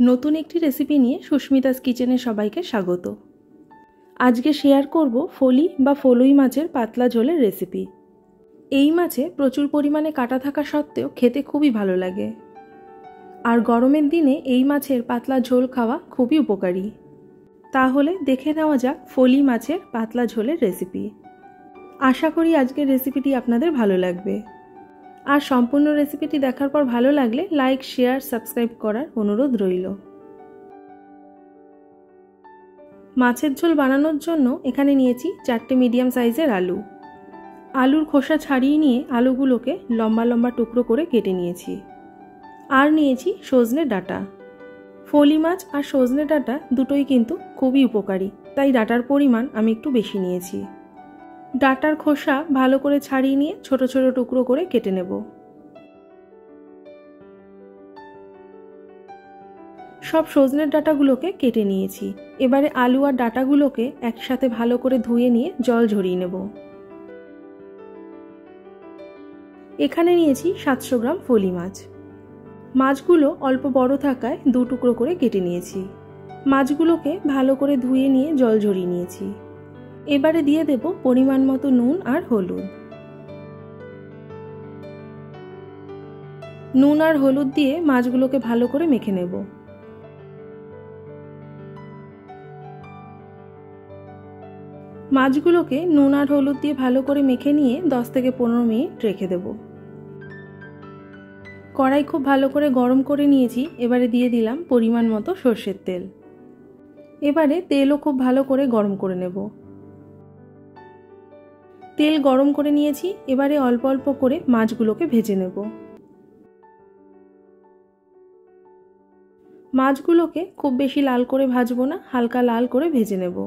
নতুন একটি রেসিপি নিয়ে সুস্মিতাস কিচেনে সবাইকে স্বাগত। আজকে শেয়ার করব ফলি বা ফলুই মাছের পাতলা ঝোলের রেসিপি। এই মাছে প্রচুর পরিমাণে কাঁটা থাকা সত্ত্বেও খেতে খুবই ভালো লাগে, আর গরমের দিনে এই মাছের পাতলা ঝোল খাওয়া খুবই উপকারী। তাহলে দেখে নেওয়া যাক ফলি মাছের পাতলা ঝোলের রেসিপি। আশা করি আজকের রেসিপিটি আপনাদের ভালো লাগবে, আর সম্পূর্ণ রেসিপিটি দেখার পর ভালো লাগলে লাইক, শেয়ার, সাবস্ক্রাইব করার অনুরোধ রইল। মাছের ঝোল বানানোর জন্য এখানে নিয়েছি 4টে মিডিয়াম সাইজের আলু। আলুর খোসা ছাড়িয়ে নিয়ে আলুগুলোকে লম্বা লম্বা টুকরো করে কেটে নিয়েছি। আর নিয়েছি সজনে ডাঁটা। ফলি মাছ আর সজনে ডাঁটা দুটোই কিন্তু খুবই উপকারী, তাই ডাঁটার পরিমাণ আমি একটু বেশি নিয়েছি। ডাঁটার খোসা ভালো করে ছাড়িয়ে নিয়ে ছোট ছোট টুকরো করে কেটে নেব। সব সজনের ডাঁটাগুলোকে কেটে নিয়েছি। এবারে আলু আর ডাঁটাগুলোকে একসাথে ভালো করে ধুয়ে নিয়ে জল ঝরিয়ে নেব। এখানে নিয়েছি 700 গ্রাম ফলি মাছ। মাছগুলো অল্প বড় থাকায় 2 টুকরো করে কেটে নিয়েছি। মাছগুলোকে ভালো করে ধুয়ে নিয়ে জল ঝরিয়ে নিয়েছি। এবারে দিয়ে দেব পরিমাণ মতো নুন আর হলুদ। নুন আর হলুদ দিয়ে মাছগুলোকে ভালো করে মেখে নেব। মাছগুলোকে নুন আর হলুদ দিয়ে ভালো করে মেখে নিয়ে 10 থেকে 15 মিনিট রেখে দেব। কড়াই খুব ভালো করে গরম করে নিয়েছি। এবারে দিয়ে দিলাম পরিমাণ মতো সর্ষের তেল। এবারে তেলও খুব ভালো করে গরম করে নেব। তেল গরম করে নিয়েছি। এবারে অল্প অল্প করে মাছগুলোকে ভেজে নেব। মাছগুলোকে খুব বেশি লাল করে ভাজবো না, হালকা লাল করে ভেজে নেব।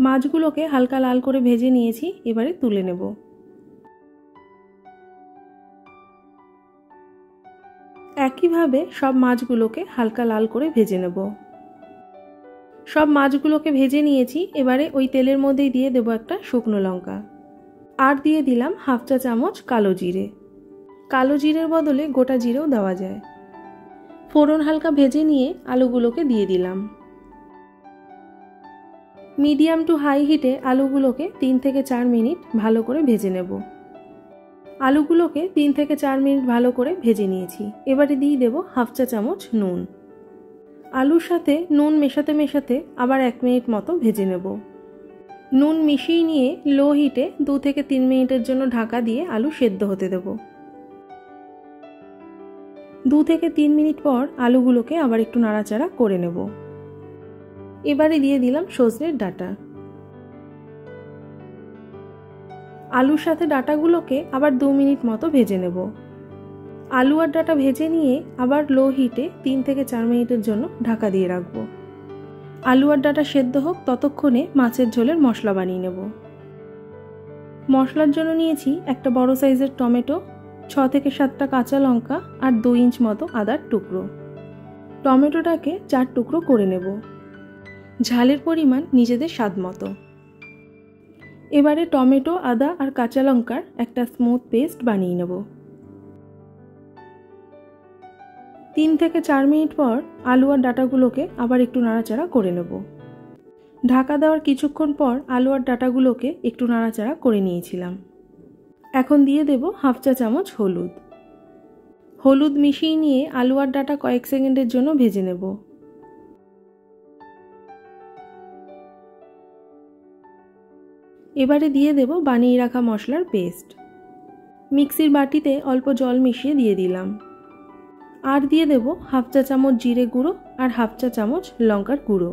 মাছগুলোকে হালকা লাল করে ভেজে নিয়েছি। এবারে তুলে নেব। একইভাবে সব মাছগুলোকে হালকা লাল করে ভেজে নেব। সব মাছগুলোকে ভেজে নিয়েছি। এবারে ওই তেলের মধ্যেই দিয়ে দেব একটা শুকনো লঙ্কা, আর দিয়ে দিলাম হাফ চা চামচ কালো জিরে। কালো জিরের বদলে গোটা জিরেও দেওয়া যায়। ফোড়ন হালকা ভেজে নিয়ে আলুগুলোকে দিয়ে দিলাম। মিডিয়াম টু হাই হিটে আলুগুলোকে 3 থেকে 4 মিনিট ভালো করে ভেজে নেব। আলুগুলোকে 3 থেকে 4 মিনিট ভালো করে ভেজে নিয়েছি। এবারে দিয়ে দেব হাফ চা চামচ নুন। আলুর সাথে নুন মেশাতে মেশাতে আবার 1 মিনিট মতো ভেজে নেব। নুন মিশিয়ে নিয়ে লো হিটে 2 থেকে 3 মিনিটের জন্য ঢাকা দিয়ে আলু সেদ্ধ হতে দেব। 2 থেকে 3 মিনিট পর আলুগুলোকে আবার একটু নাড়াচাড়া করে নেব। এবারে দিয়ে দিলাম সজনের ডাঁটা। আলুর সাথে ডাঁটাগুলোকে আবার 2 মিনিট মতো ভেজে নেব। আলু আর ডাঁটা ভেজে নিয়ে আবার লো হিটে 3 থেকে 4 মিনিটের জন্য ঢাকা দিয়ে রাখবো। আলু আর ডাঁটা সেদ্ধ হোক, ততক্ষণে মাছের ঝোলের মশলা বানিয়ে নেব। মশলার জন্য নিয়েছি একটা বড় সাইজের টমেটো, 6 থেকে 7টা কাঁচা লঙ্কা আর 2 ইঞ্চ মতো আদার টুকরো। টমেটোটাকে 4 টুকরো করে নেব। ঝালের পরিমাণ নিজেদের স্বাদ মতো। এবারে টমেটো, আদা আর কাঁচা লঙ্কার একটা স্মুথ পেস্ট বানিয়ে নেব। 3 থেকে 4 মিনিট পর আলু আর ডাঁটাগুলোকে আবার একটু নাড়াচাড়া করে নেব। ঢাকা দেওয়ার কিছুক্ষণ পর আলু আর ডাঁটাগুলোকে একটু নাড়াচাড়া করে নিয়েছিলাম। এখন দিয়ে দেব হাফ চা চামচ হলুদ। হলুদ মিশিয়ে নিয়ে আলু আর ডাঁটা কয়েক সেকেন্ডের জন্য ভেজে নেব। এবারে দিয়ে দেব বানিয়ে রাখা মশলার পেস্ট। মিক্সির বাটিতে অল্প জল মিশিয়ে দিয়ে দিলাম। আর দিয়ে দেব হাফ চা চামচ জিরে গুঁড়ো আর হাফ চা চামচ লঙ্কার গুঁড়ো।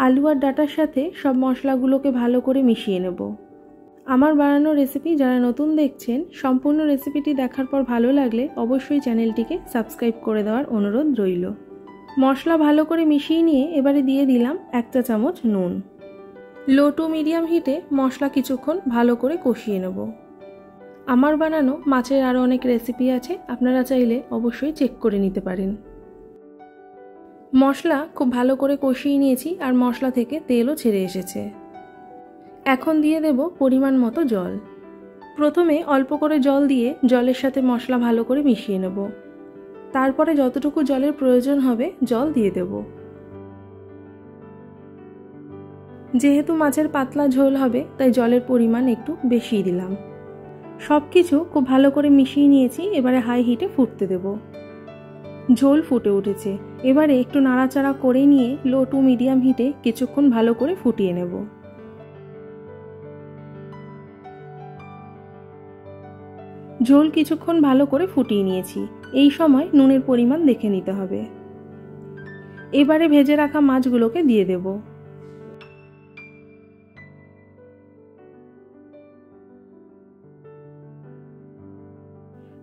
আলু আর ডাঁটার সাথে সব মশলাগুলোকে ভালো করে মিশিয়ে নেব। আমার বানানো রেসিপি যারা নতুন দেখছেন, সম্পূর্ণ রেসিপিটি দেখার পর ভালো লাগলে অবশ্যই চ্যানেলটিকে সাবস্ক্রাইব করে দেওয়ার অনুরোধ রইল। মশলা ভালো করে মিশিয়ে নিয়ে এবারে দিয়ে দিলাম 1 চা চামচ নুন। লো টু মিডিয়াম হিটে মশলা কিছুক্ষণ ভালো করে কষিয়ে নেব। আমার বানানো মাছের আরও অনেক রেসিপি আছে, আপনারা চাইলে অবশ্যই চেক করে নিতে পারেন। মশলা খুব ভালো করে কষিয়ে নিয়েছি আর মশলা থেকে তেলও ছেড়ে এসেছে। এখন দিয়ে দেব পরিমাণ মতো জল। প্রথমে অল্প করে জল দিয়ে জলের সাথে মশলা ভালো করে মিশিয়ে নেব। তারপরে যতটুকু জলের প্রয়োজন হবে জল দিয়ে দেব। যেহেতু মাছের পাতলা ঝোল হবে তাই জলের পরিমাণ একটু বেশিই দিলাম। সব কিছু খুব ভালো করে মিশিয়ে নিয়েছি। এবারে হাই হিটে ফুটতে দেব। ঝোল ফুটে উঠেছে। এবারে একটু নাড়াচাড়া করে নিয়ে লো টু মিডিয়াম হিটে কিছুক্ষণ ভালো করে ফুটিয়ে নেব। ঝোল কিছুক্ষণ ভালো করে ফুটিয়ে নিয়েছি। এই সময় নুনের পরিমাণ দেখে নিতে হবে। এবারে ভেজে রাখা মাছগুলোকে দিয়ে দেব।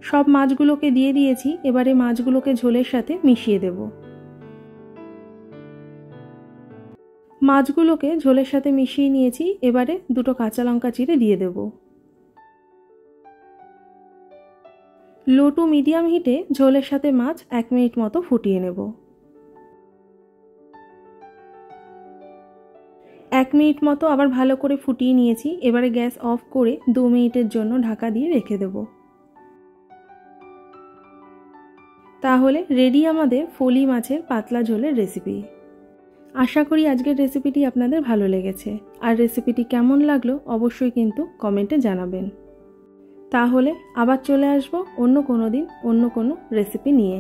সব মাছগুলোকে দিয়ে দিয়েছি। এবারে মাছগুলোকে ঝোলের সাথে মিশিয়ে দেব। মাছগুলোকে ঝোলের সাথে মিশিয়ে নিয়েছি। এবারে দুটো কাঁচা লঙ্কা চিড়ে দিয়ে দেব। লো টু মিডিয়াম হিটে ঝোলের সাথে মাছ 1 মিনিট মতো ফুটিয়ে নেব। 1 মিনিট মতো আবার ভালো করে ফুটিয়ে নিয়েছি। এবারে গ্যাস অফ করে 2 মিনিটের জন্য ঢাকা দিয়ে রেখে দেব। তাহলে রেডি আমাদের ফলি মাছের পাতলা ঝোলের রেসিপি। আশা করি আজকের রেসিপিটি আপনাদের ভালো লেগেছে। আর রেসিপিটি কেমন লাগলো অবশ্যই কিন্তু কমেন্টে জানাবেন। তাহলে আবার চলে আসবো অন্য কোনো দিন অন্য কোনো রেসিপি নিয়ে।